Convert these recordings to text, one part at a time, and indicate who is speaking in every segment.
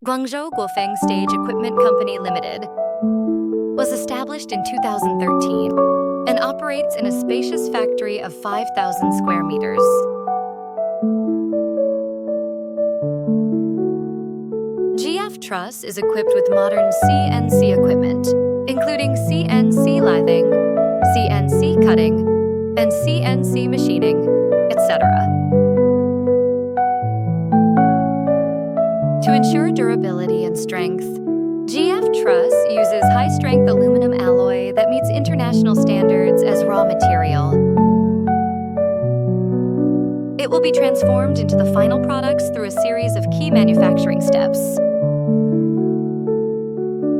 Speaker 1: Guangzhou Guofeng Stage Equipment Company Limited was established in 2013 and operates in a spacious factory of 5,000 square meters. GF Truss is equipped with modern CNC equipment, including CNC lathing, CNC cutting, and CNC machining, etc. To ensure durability and strength, GF Truss uses high-strength aluminum alloy that meets international standards as raw material. It will be transformed into the final products through a series of key manufacturing steps.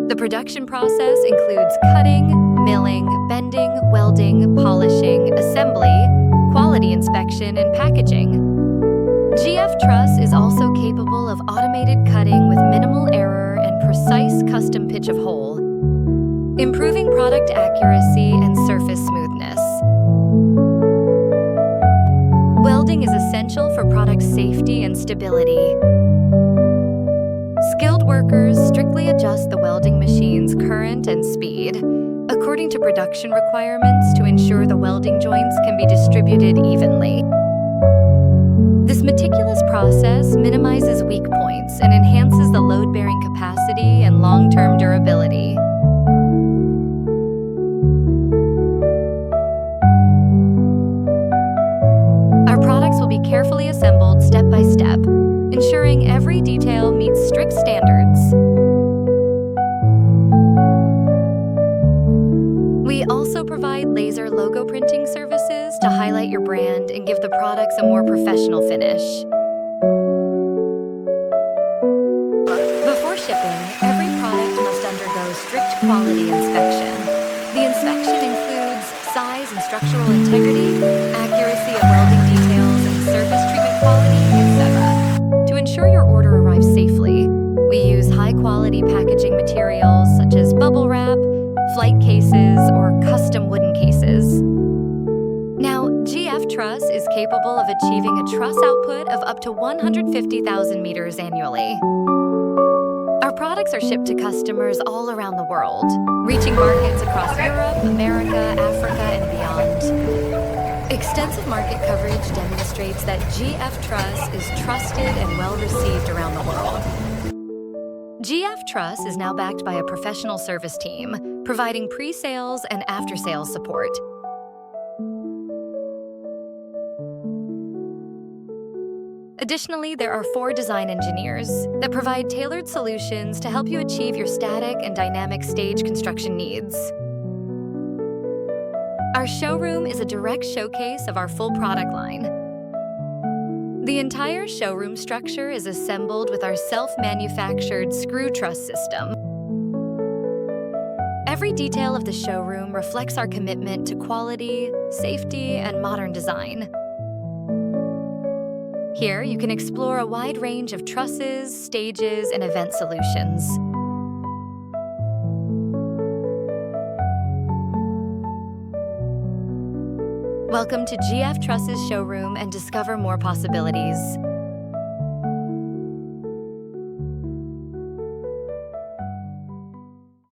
Speaker 1: The production process includes cutting, milling, bending, welding, polishing, assembly, quality inspection, and packaging. GF Truss is also capable of automated cutting with minimal error and precise custom pitch of hole, improving product accuracy and surface smoothness. Welding is essential for product safety and stability. Skilled workers strictly adjust the welding machine's current and speed according to production requirements to ensure the welding joints can be distributed evenly. This meticulous process minimizes weak points and enhances the load-bearing capacity and long-term durability. Our products will be carefully assembled step by step, ensuring every detail meets strict standards. We also provide laser logo printing services to highlight your brand and give the products a more professional finish. Before shipping, every product must undergo strict quality inspection. The inspection includes size and structural integrity, accuracy of welding details, and surface treatment quality, etc. To ensure your order arrives safely, we use high-quality packaging materials such as bubble wrap, flight cases, or custom wooden cases. Now, GF Truss is capable of achieving a truss output of up to 150,000 meters annually. Our products are shipped to customers all around the world, reaching markets across Europe, America, Africa, and beyond. Extensive market coverage demonstrates that GF Truss is trusted and well-received around the world. GF Truss is now backed by a professional service team, providing pre-sales and after-sales support. Additionally, there are 4 design engineers that provide tailored solutions to help you achieve your static and dynamic stage construction needs. Our showroom is a direct showcase of our full product line. The entire showroom structure is assembled with our self-manufactured screw truss system. Every detail of the showroom reflects our commitment to quality, safety, and modern design. Here, you can explore a wide range of trusses, stages, and event solutions. Welcome to GF Truss's showroom and discover more possibilities.